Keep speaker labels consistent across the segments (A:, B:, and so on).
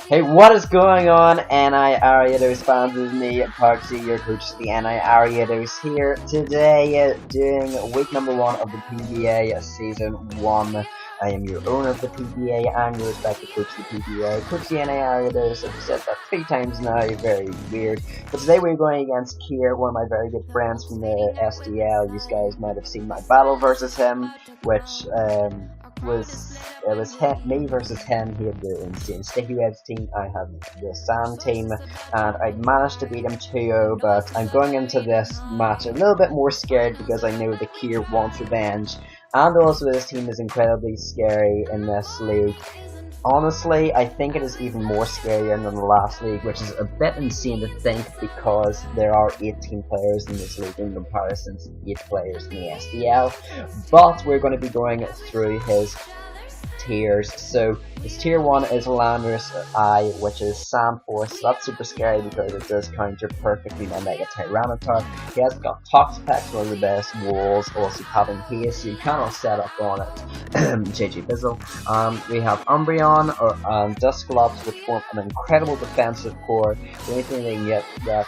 A: Hey, what is going on, NI Ariados fans? This is me, Parksy, your coach, the NI Ariados here today, doing week number 1 of the PBA Season 1. I am your owner of the PBA and your respected coach of the PBA, Coach the NI Ariados. I've said that 3 times now, very weird. But today we're going against Kier, one of my very good friends from the SDL. You guys might have seen my battle versus him, which was me versus him. He had the insane sticky reds team, I had the sand team, and I managed to beat him 2-0, but I'm going into this match a little bit more scared because I know the Kier wants revenge, and also this team is incredibly scary in this league. Honestly, I think it is even more scarier than the last league, which is a bit insane to think because there are 18 players in this league in comparison to 8 players in the SDL. But we're going to be going through his tiers. So his tier 1 is Landers I, which is Sand Force. So that's super scary because it does counter perfectly my Mega Tyranitar. He has got Toxapex, one of the best walls, also having haste, so you cannot set up on it. JJ Bizzle. We have Umbreon or Dusclops, which form an incredible defensive core. The only thing they can get that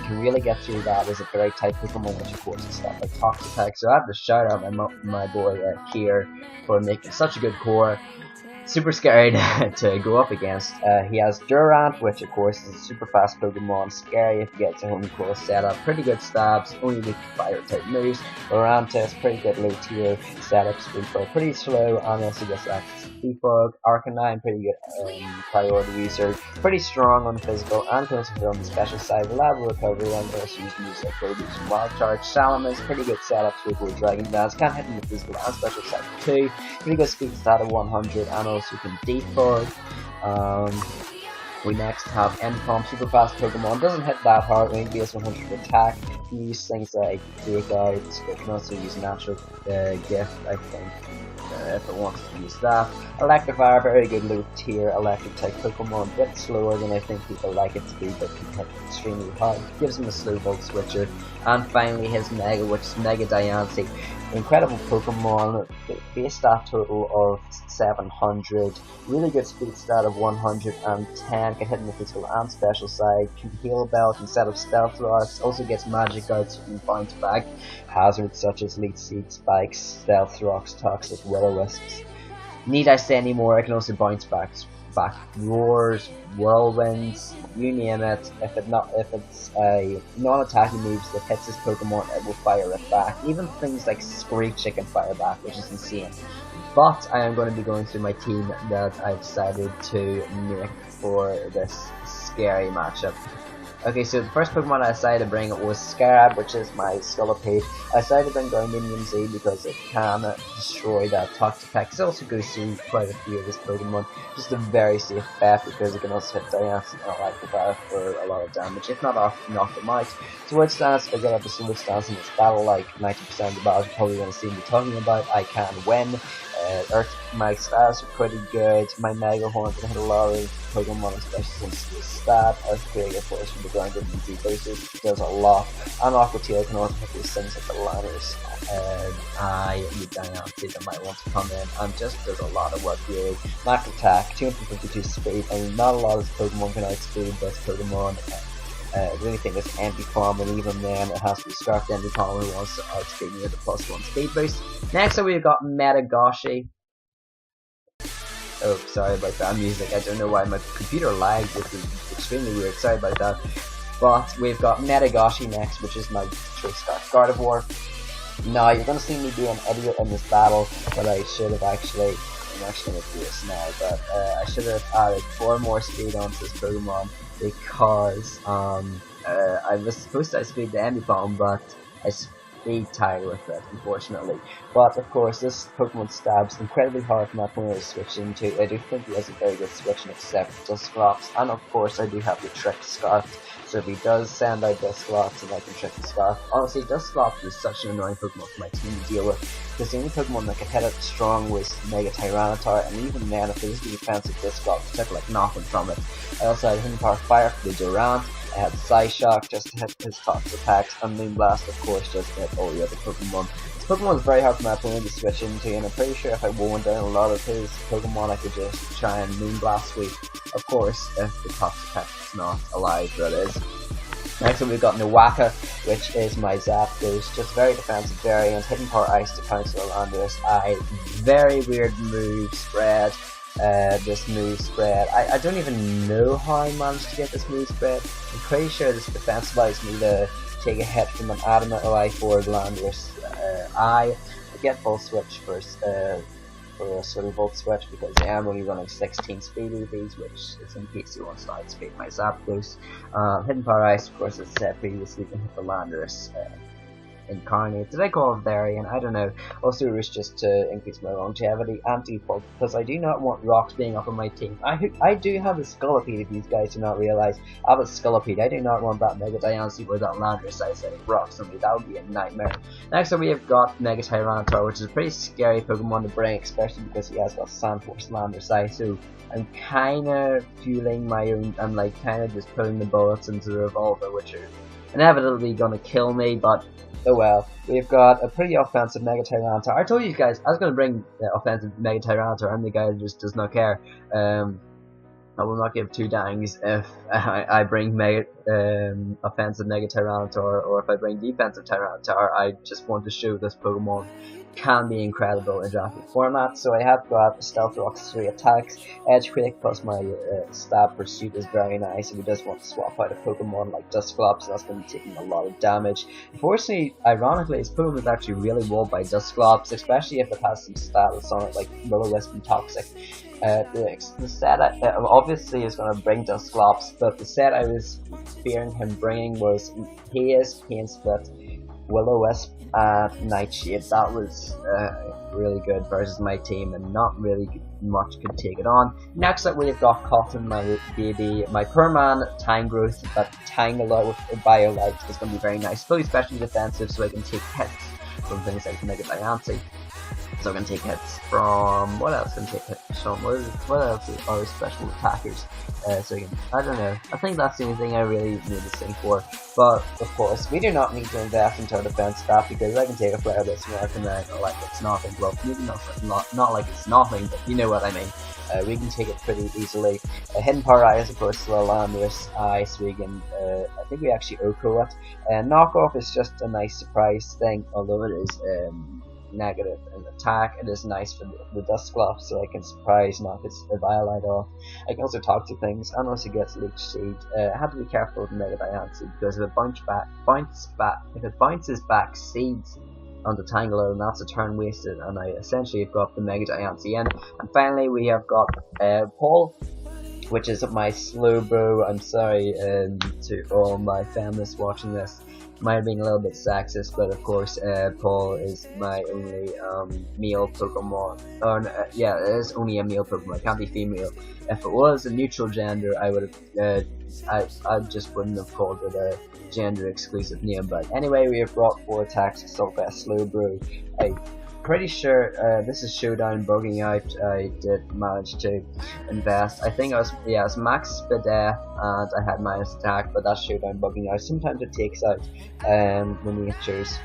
A: can really get through that is a very tight Pokemon, which of course is stuff like Toxapex. So I have to shout out my boy Kier for making such a good core. Super scary to go up against. He has Durant, which of course is a super fast Pokemon, scary if you get to home core setup, pretty good stabs, only weak to fire type moves. Lorantis, pretty good low tier setup, Slowpro, pretty slow, and also gets access to Defog. Arcanine, pretty good priority user, pretty strong on the physical, and can also hit on the special side, reliable recovery, and also use moves like Road Boost and Wild Charge. Salamis, pretty good setup, Slowpro, Dragon Dance, can hit on the physical and special side too, pretty good speed stat of 100, and also can defog. We next have Endcom, super fast Pokemon, doesn't hit that hard, only base 100 attack, can use things like Break Out, it can also use Natural Gift, I think, if it wants to use that. Electivire, very good low tier electric type Pokemon, a bit slower than I think people like it to be, but can hit extremely hard, gives him a slow volt switcher. And finally his Mega, which is Mega Diancie. Incredible Pokemon, base stat total of 700, really good speed stat of 110, can hit in the physical and special side, can heal belt instead of stealth rocks, also gets magic arts and bounce back hazards such as leech seed, spikes, stealth rocks, toxic will-o-wisps. Need I say any more? I can also bounce back roars, whirlwinds, you name it. If it's a non-attacking moves that hits his Pokemon, it will fire it back. Even things like Screech it can fire back, which is insane. But I am going to be going through my team that I've decided to make for this scary matchup. Okay, so the first Pokemon I decided to bring was Scarab, which is my Scolipede. I decided to bring down Minion Z because it can destroy that Toxapex. It also goes through quite a few of this Pokemon. Just a very safe bet because it can also hit Diancie and Electivire for a lot of damage, if not knock them out. So Sword Stance, if I get up a Sword Stance in this battle, like 90% of the battles you're probably going to see me talking about, I can win. My stats are pretty good. My Mega Horn can hit a lot of Pokemon, especially since the stat. Earthquake, of course, from the ground and easy bases, does a lot. And Aqua Tail can also hit these things like the Liners. I need Diancie that might want to come in and just does a lot of work really. Max attack, 252 speed, and not a lot of Pokemon can outspeed this Pokemon. I really think it's Anti-Palm, and even then it has to be Scarfed Anti-Palm who wants to outspeed me with a +1 speed boost. Next up we've got Metagashi. Oh, sorry about that music. I don't know why my computer lagged, which is extremely weird. Sorry about that. But we've got Metagashi next, which is my choice Scarf Gardevoir. Now, you're going to see me be an idiot in this battle, but I should have actually... I'm actually going to do this now, but I should have added 4 more speed onto this Pokemon because I was supposed to outspeed the Emipalm, but I speed tied with it, unfortunately. But of course, this Pokemon stabs incredibly hard from that point to switch into. I do think he has a very good switch except Dusclops, and of course I do have the Trick Scarf. So if he does send out Dusclops, and I can Trick the Scarf. Honestly, Dusclops is such an annoying Pokemon for my team to deal with, because the only Pokemon that could hit it strong was Mega Tyranitar, and even then, if it was the defensive Dusclops, took like nothing from it. I also had Hidden Power Fire for the Durant. I had Psyshock just to hit his Toxapex, and Moonblast, of course, just to hit all the other Pokemon. This Pokemon is very hard for my opponent to switch into, and I'm pretty sure if I wore down a lot of his Pokemon, I could just try and Moonblast Sweep. Of course, if the Toxic type is not alive, that is. Next up we've got Nowaka, which is my Zapdos, just very defensive variant, Hidden Power Ice to counter Armaldos. Very weird move spread. This move spread. I don't even know how I managed to get this move spread. I'm pretty sure this defense allows me to take a hit from an Adamant Ally for Landorus. I get Full Switch first. For a sort of Volt Switch because I am only running 16 speed with these, which is in case you want to outspeed my Zapdos. Hidden Power Ice, of course, as I said previously, can hit the Landorus. Incarnate. Did I call it Variant? I don't know. Also, it was just to increase my longevity and default because I do not want rocks being up on my team. I do have a Scolipede, if these guys do not realize. I have a Scolipede. I do not want that Mega Diancie or that Landorus size of rocks on me. That would be a nightmare. Next up, we have got Mega Tyranitar, which is a pretty scary Pokemon to bring, especially because he has got Sandforce Landorus size. So I'm kind of fueling my own. I'm like kind of just putting the bullets into the revolver, which are inevitably gonna kill me, but oh well. We've got a pretty offensive Mega Tyranitar. I told you guys I was gonna bring offensive Mega Tyranitar. I'm the guy who just does not care. I will not give two dangs if I bring offensive Mega Tyranitar or if I bring defensive Tyranitar. I just want to show this Pokemon can be incredible in drafted format. So I have got Stealth Rock's 3 attacks, Edge Quake plus my Stab Pursuit is very nice. If we just want to swap out a Pokemon like Dusclops, that's going to be taking a lot of damage. Unfortunately, ironically, this Pokemon is actually really walled by Dusclops, especially if it has some status on it like Will-O-Wisp and Toxic. The set obviously is going to bring Dusclops, but the set I was fearing him bringing was Pain Split, Will-O-Wisp, and Nightshade. That was really good versus my team, and not really much could take it on. Next up, we've got Cotton, my baby, my Perman Tangrowth, that Tangela with BioLite is going to be very nice, fully specially defensive, so I can take hits from things like Mega Diancie. So I can take hits from, what else can take hits from, what else are special attackers, so you can, I don't know, I think that's the only thing I really need to sing for, but of course, we do not need to invest into our defense staff, because I can take a player that's smart and then like it's nothing, well, maybe not like it's nothing, but you know what I mean. We can take it pretty easily. Hidden Power Ice, of course, to Landorus Ice, we can, I think we actually Oko it. Knockoff is just a nice surprise thing, although it is, negative in attack. It is nice for the Dusclops, so I can surprise knock its BioLite off. I can also talk to things, and also gets Leech Seed. I have to be careful with Mega Diancie because if it bounces back seeds onto Tangela, then that's a turn wasted, and I essentially have got the Mega Diancie in. And finally, we have got Paul, which is my Slowpro. I'm sorry to all my feminists watching this. Might have been a little bit sexist, but of course, Paul is my only male Pokemon. Yeah, it is only a male Pokemon. It can't be female. If it was a neutral gender, I would have. I just wouldn't have called it a gender-exclusive name. But anyway, we have brought 4 attacks. Assault Vest, Slowbro. I'm pretty sure this is Showdown bugging out. I did manage to invest. I think I was max speed and I had minus attack, but that's Showdown bugging out. Sometimes it takes out the miniatures.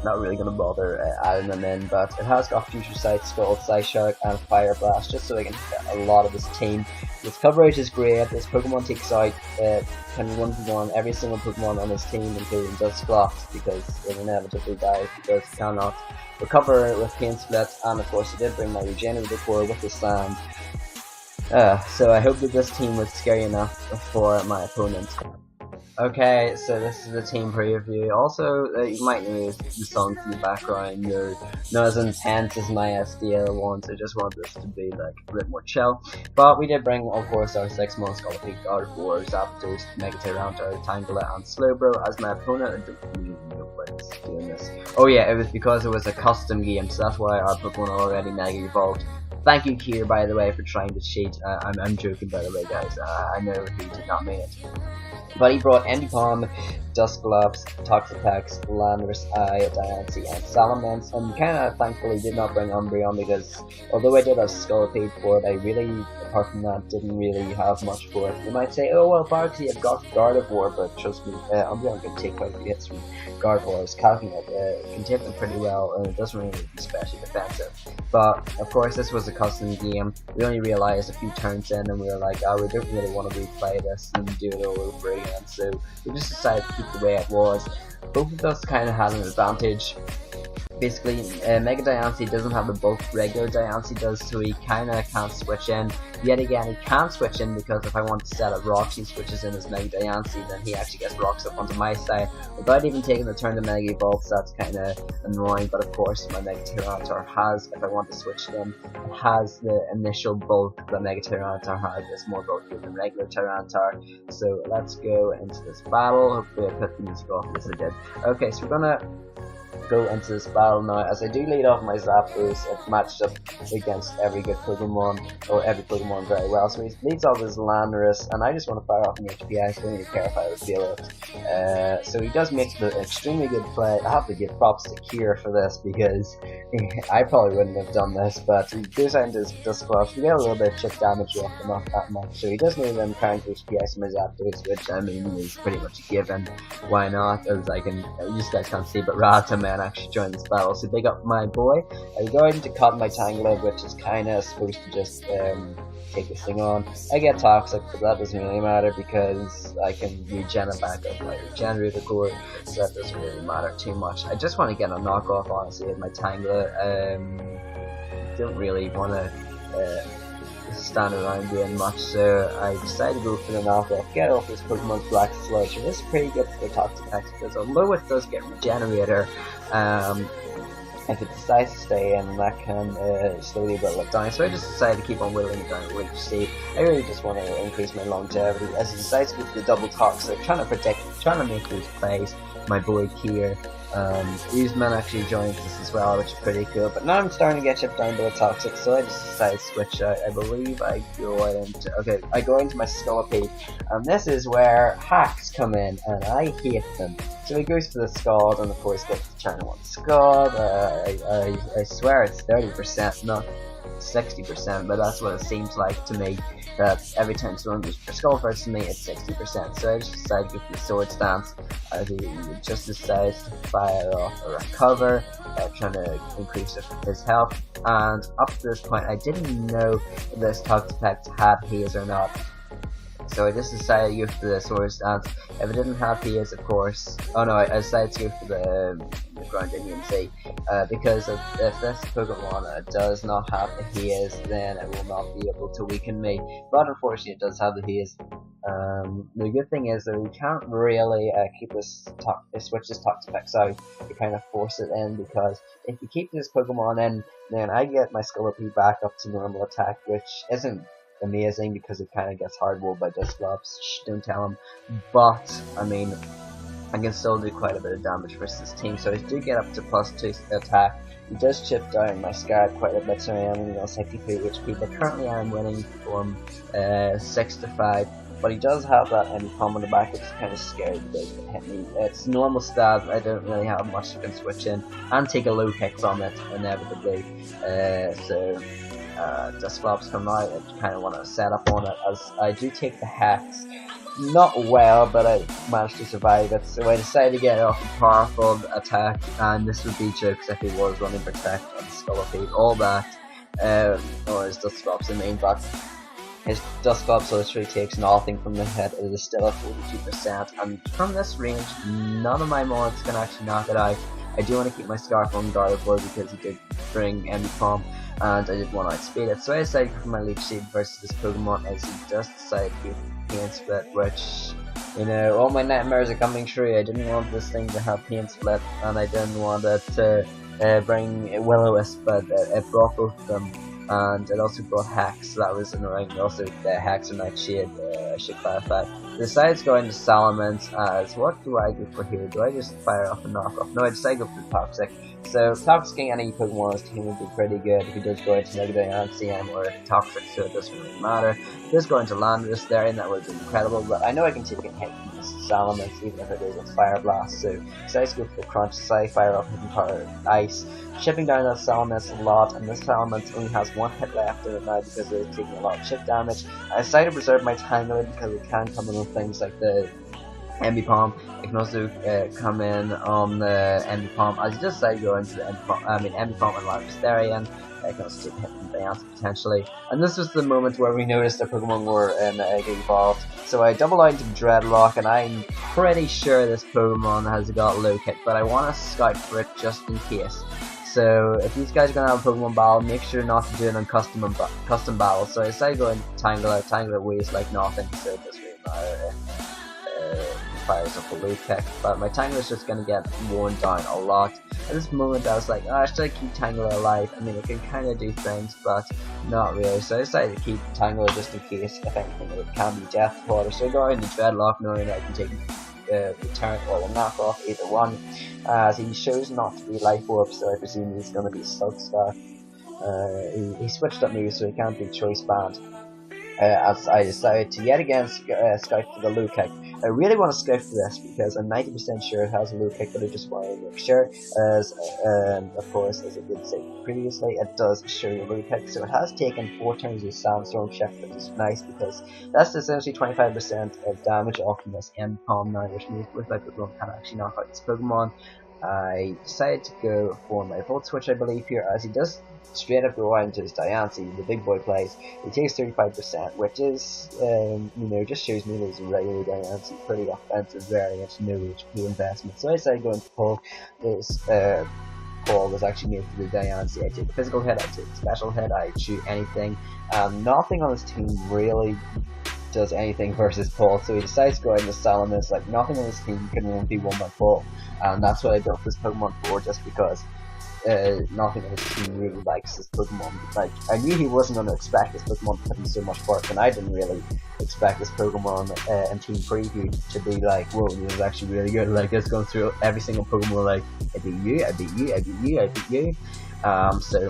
A: Not really gonna bother adding them in, but it has got Future Sight, Scald, Psyshock, and Fire Blast, just so I can get a lot of this team. This coverage is great. This Pokemon takes out can 1v1 every single Pokemon on his team, including Dusclops, because it inevitably dies because it cannot recover with Pain Split, and of course I did bring my Regenerative Core with the Sand. So I hope that this team was scary enough for my opponent. Okay, so this is the team preview. Also, you might notice the songs in the background. They're not as intense as my SDL ones. I just want this to be like a bit more chill. But we did bring, of course, our 6-month Scolipede out for Zapdos, Mega Tyranitar, Tangela, and Slowbro as my opponent. I don't really know why it's doing this. Oh yeah, it was because it was a custom game, so that's why our Pokemon are already Mega Evolved. Thank you, Kier, by the way, for trying to cheat. I'm joking, by the way, guys. I know he did not mean it. But he brought Endy Palm, Dusclops, Toxapex, Landorus Eye, Diancie, and Salamence, and kinda thankfully did not bring Umbreon because although I did have Scolipede for it, I really, apart from that, didn't really have much for it. You might say, oh well, Barksy had got Gardevoir, but trust me, Umbreon can take quite a few hits from Gardevoir. I was calculating it, can take them pretty well, and it doesn't really be especially defensive. But of course, this was a custom game. We only realized a few turns in, and we were like, oh, we don't really want to replay this and do it all over again. So we just decided to keep the way it was. Both of us kind of had an advantage. Basically, Mega Diancie doesn't have the bulk regular Diancie does, so he kinda can't switch in. Yet again, he can switch in because if I want to set up rocks, he switches in his Mega Diancie, then he actually gets rocks up onto my side without even taking the turn to Mega Evolve, so that's kinda annoying. But of course, my Mega Tyranitar has, if I want to switch it in, it has the initial bulk that Mega Tyranitar has. It's more bulky than regular Tyranitar. So let's go into this battle. Hopefully I put the music off, yes I did. Okay, so we're gonna go into this battle now. As I do lead off my Zapdos, it matched up against every good Pokemon, or every Pokemon very well. So he leads off his Landorus, and I just want to fire off an HP. I don't really care if I would feel it. So he does make an extremely good play. I have to give props to Kier for this because I probably wouldn't have done this, but he goes out into his Dusclops. We get a little bit of chip damage off, but not that much. So he does need them current HP from his Zapdos, which I mean is pretty much a given. Why not? As I can, you guys can't see, but Rataman actually joined this battle. So big up my boy. I go into cut my Tangela, which is kinda supposed to just take this thing on. I get toxic, but that doesn't really matter because I can regen it back up my regenerator core, so that doesn't really matter too much. I just want to get a knockoff, honestly, with my Tangela. Don't really want to stand around doing much, so I decided to go for the knockoff, get off this Pokemon's Black Sludge, and this is pretty good for Toxapex because although it does get regenerator, if it decides to stay in, that can slowly whittle it down. So I just decided to keep on whittling it down at Winter State. I really just want to increase my longevity. As I decide to go for the double toxic, trying to protect, trying to make those plays. My boy Kier, Useman actually joins us as well, which is pretty cool. But now I'm starting to get chipped down by the toxic, so I just decided to switch out. I believe I go out into, okay, I go into my Scolipede, and this is where hacks come in, and I hate them. So he goes for the Scald, and of course gets the turn 1 Scald. I swear it's 30%, not 60%, but that's what it seems like to me. That every time someone goes for Skull First to me, it's 60%. So I just decided to go for the Sword Stance. He just decides to fire off a Recover, trying to increase his health. And up to this point, I didn't know if this Toxapex had Haze or not. So I just decided to go for the Sword Stance. If it didn't have Haze, of course. Oh no, I decided to go for the Ground Indian Sea. Because if this Pokemon does not have the Haze, then it will not be able to weaken me. But unfortunately, it does have the Haze. The good thing is that we can't really keep this switch this Toxapex out to kind of force it in, because if you keep this Pokemon in, then I get my Scolipede back up to normal attack, which isn't amazing because it kind of gets hard walled by Dusclops. Shh, don't tell him. But I mean, I can still do quite a bit of damage versus this team, so I do get up to +2 attack. He does chip down my Scarab quite a bit, so I am only on 63 HP, but currently I am winning from 6-5. But he does have that Endy Palm on the back, which is kind of scary because it hit me. It's normal stab, I don't really have much you can switch in, and take a low kick from it, inevitably. Dusclops come out, I kind of want to set up on it, as I do take the Hex. Not well, but I managed to survive it, so I decided to get off a powerful attack, and this would be jokes if he was running Protect on Scolipede, all that, or his Dusclops, I mean, but his Dusclops literally takes nothing from the hit. It is still at 42%, and from this range, none of my mods can actually knock it out. I do want to keep my Scarf on Gardevoir because he did bring Endy Palm, and I didn't want to outspeed it, so I decided for my Leech Seed versus this Pokemon as he just decided to Pain Split, which, you know, all my nightmares are coming true. I didn't want this thing to have Pain Split, and I didn't want it to bring Will-O-Wisp, but it brought both of them, and it also brought Hex, so that was annoying. Also, Hex or Nightshade, I should clarify. Besides going to Salamence, as what do I go for here? Do I just fire off a knockoff? No, I decided to go for the Toxic. So toxicking any Pokemon on his team would be pretty good if he does go into Mega Diancie and or toxic, so it doesn't really matter. If he does go into Landorus there, and that would be incredible, but I know I can take a hit from this Salamence even if it is a Fire Blast, so decided to go for the Crunch, so I fire up Hidden Power Ice, chipping down that Salamence a lot, and this Salamence only has one hit left in it now because it is taking a lot of chip damage. I decided to preserve my Tangela because it can come in on things like the Ambipom. It can also come in on the Ambipom. I just decided to go into the Ambipom and Landorus there, and I can also take a hit from Diancie potentially. And this was the moment where we noticed that Pokemon were getting evolved. So I double out into Dreadlock, and I'm pretty sure this Pokemon has got low kick, but I want to scout for it just in case. So if these guys are going to have a Pokemon battle, make sure not to do it on custom battles. So I decided to go into Tangela. Tangela weighs like nothing, so it doesn't really matter if fires up a low kick. But my Tangela is just going to get worn down a lot. At this moment I was like, oh, should I keep Tangela alive? I mean, it can kind of do things, but not really. So I decided to keep Tangela just in case, if anything, it can be Death Water. So I go into Dreadlock knowing that I can take return or knock off either one, as he shows not to be Life Orb, so I presume he's going to be Slug Star. He switched up moves, so he can't be Choice Band. As I decided to yet again scout for the low kick. I really want to scout for this because I'm 90% sure it has a low kick, but I just want to make sure. As of course, as I did say previously, it does show the low kick, so it has taken 4 turns of Sandstorm Shift, which is nice because that's essentially 25% of damage off from this Ambipom now, which means with like Pokemon can actually knock out this Pokemon. I decided to go for my Volt Switch, I believe, here, as he does straight up go out into his Diancie, the big boy plays. He takes 35%, which is, just shows me that he's a regular Diancie, pretty offensive variant, no HP investment. So I decided going to pull this. Pull was actually made for the Diancie. I take a physical hit, I take a special hit, I shoot anything. Nothing on his team really does anything versus Paul, so he decides to go into Salamence. Like, nothing on his team can only be won by Paul, and that's what I built this Pokemon for, just because nothing on his team really likes this Pokemon. Like, I knew he wasn't going to expect this Pokemon to put in so much work, and I didn't really expect this Pokemon in Team Preview to be like, whoa, this is actually really good. Like, it's going through every single Pokemon, like, I beat you, I beat you, I beat you, I beat you. So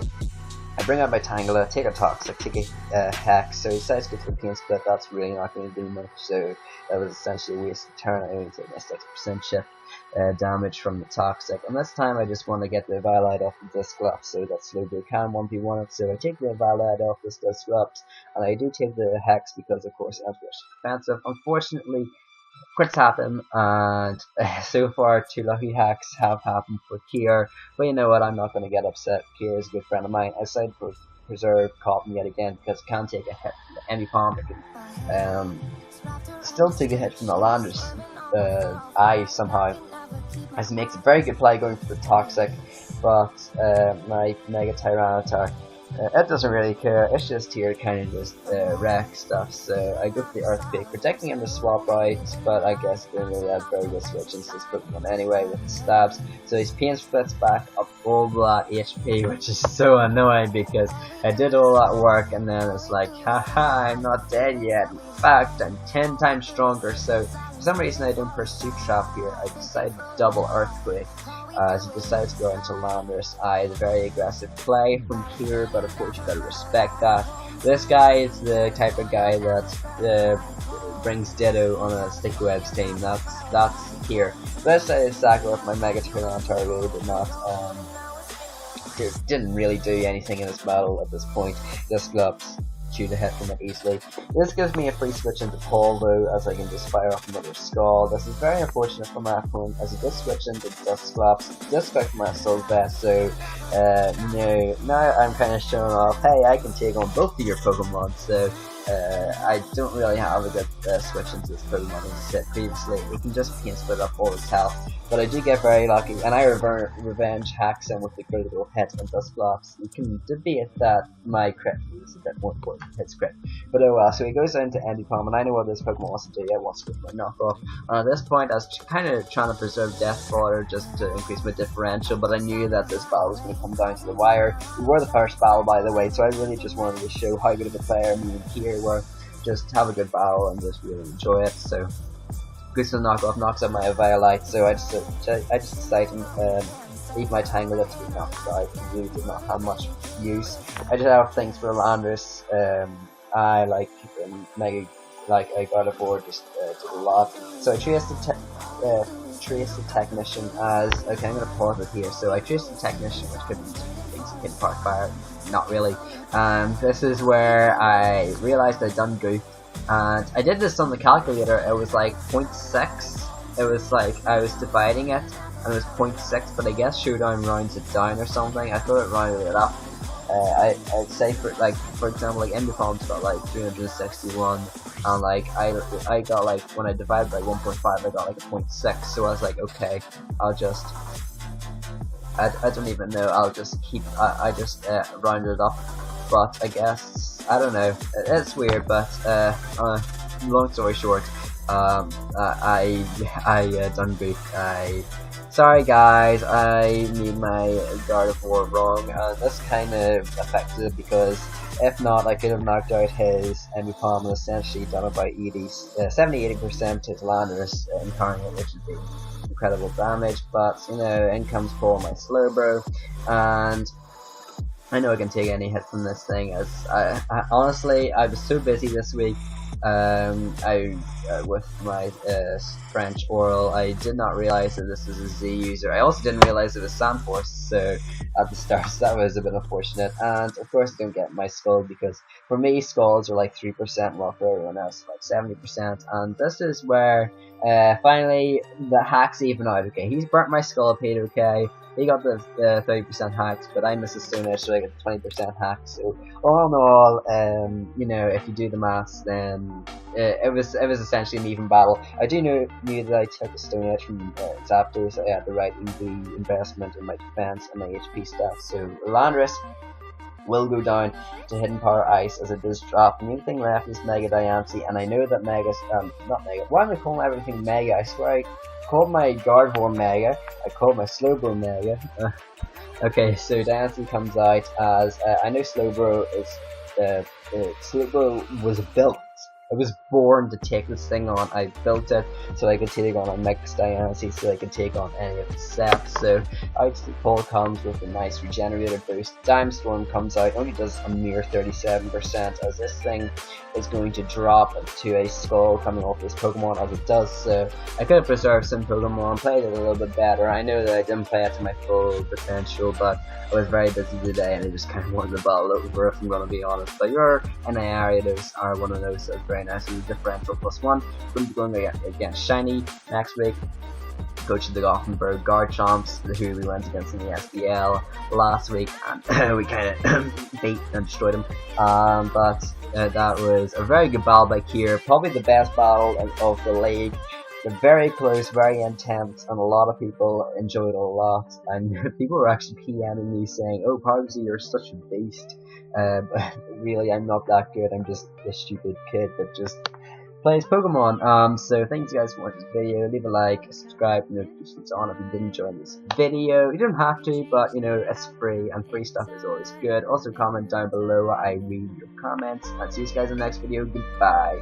A: I bring out my Tangela, take a Toxic, take a Hex, so he decides to go for the Pain Split. That's really not going to do much, so that was essentially a waste of turn. I only take a 6% shift damage from the Toxic, and this time I just want to get the Eviolite off the Dusclops, so that Slowbro can 1v1 it. So I take the Eviolite off this Dusclops, and I do take the Hex because, of course, it's defensive. Unfortunately, crits happen, and so far 2 lucky hacks have happened for Kier, but you know what, I'm not going to get upset. Kier is a good friend of mine. I decided to preserve Cotton yet again because it can take a hit from the Ambipom. It can still take a hit from the Landorus eye somehow, as it makes a very good play going for the Toxic, but my Mega Tyranitar, it doesn't really care. It's just here kind of just wreck stuff, so I go for the Earthquake, protecting him to swap out, but I guess they really have very good switch into this Pokemon anyway with the stabs. So his Pain Splits back up all that HP, which is so annoying because I did all that work and then it's like, haha, I'm not dead yet. In fact, I'm 10 times stronger. So for some reason I don't pursue Trap here. I decided to double Earthquake. As he decides to go into Landorus Eye, the very aggressive play from here, but of course you gotta respect that. This guy is the type of guy that brings Ditto on a Sticky Webs team. That's here. Let's say exactly what my Mega Tyranitar really did not didn't really do anything in this battle at this point. This gloves shoot a hit from it easily. This gives me a free switch into Paul though, as I can just fire off another Skull. This is very unfortunate for my opponent, as he does switch into Dusclops, just got my Soul Vest, so now I'm kind of showing off, hey, I can take on both of your Pokemon, so I don't really have a good switch into this Pokemon. As I said previously, it can just Pain Split up all his health, but I do get very lucky, and I revenge hacks him with the critical hit and Dusclops. You can debate that my crit is a bit more important than his crit, but oh well. So he goes into Ambipom, and I know what this Pokemon wants to do. It wants to go for my knockoff. At this point, I was kind of trying to preserve Death Water just to increase my differential, but I knew that this battle was going to come down to the wire. We were the first battle, by the way, so I really just wanted to show how good of a player me and Kier were. Just have a good battle and just really enjoy it. So goes to the knockoff, knocks out my Eviolite, so I just decided Even my Tanglelips did not die, really did not have much use. I just have things for Landers. I like Mega, like I got aboard just did a lot. So I traced the technician as, okay, I'm gonna pause it here. So I traced the technician, which could be things that can park fire, not really. This is where I realized I'd done goofed, and I did this on the calculator. It was like 0.6. It was like I was dividing it, and it was 0.6, but I guess Showdown rounds it down or something. I thought it rounded it up. I'd say for example, like Independence got like 361, and like I got like, when I divided by 1.5, I got like a 0.6. So I was like, okay, I'll just I don't even know. I'll just keep I just rounded it up. But I guess I don't know. It's weird, but long story short, I done goofed. Sorry guys, I made my Guard of War wrong, and this kind of affected it, because if not, I could have knocked out his Enemy Palm and essentially done about 70-80% to his Landers incarnate, which would be incredible damage. But you know, in comes for my Slowpro, and I know I can take any hit from this thing. As I honestly, I was so busy this week. With my French oral, I did not realize that this is a Z user. I also didn't realize it was Sandforce, so at the start, so that was a bit unfortunate. And of course, I don't get my skull, because for me, skulls are like 3%, while for everyone else, like 70%. And this is where finally the hacks even out. Okay, he's burnt my skull, paid okay. He got the 30% hacks, but I missed a Stone Edge, so I got 20% hacks. So all in all, you know, if you do the maths, then it was essentially an even battle. I do knew that I took a Stone Edge from Zapdos. I had the right investment in my defense and my HP stats. So Landorus will go down to Hidden Power Ice as it does drop. The only thing left is Mega Diancie, and I know that Mega's not Mega. Why am I calling everything Mega? I swear I called my Gardevoir Mega. I called my Slowbro Mega. Okay, so Diancie comes out as I know Slowbro is Slowbro was built. I was born to take this thing on. I built it so I could take on a Mix Diancie, so I could take on any of the sets. So Outspeed Pull comes with a nice regenerator boost. Diamond Storm comes out, only does a mere 37%, as this thing is going to drop to a skull coming off this Pokemon as it does. So I could have preserved some Pokemon, played it a little bit better. I know that I didn't play it to my full potential, but I was very busy today and I just kind of wanted to battle over, if I'm going to be honest. But your Armaldos are one of those that's very nice. Differential +1. Going to be going against Shiny next week. Coach of the Gothenburg Garchomps, who we went against in the SBL last week, and we kind of beat and destroyed him. But that was a very good battle by Kier, probably the best battle of the league. They're very close, very intense, and a lot of people enjoyed it a lot. And people were actually PMing me saying, "Oh, Parvsy, you're such a beast." Really, I'm not that good. I'm just a stupid kid that just plays Pokemon. So thanks guys for watching this video. Leave a like, subscribe, notifications on if you did enjoy this video. You don't have to, but you know, it's free, and free stuff is always good. Also comment down below. I read your comments. I'll see you guys in the next video. Goodbye.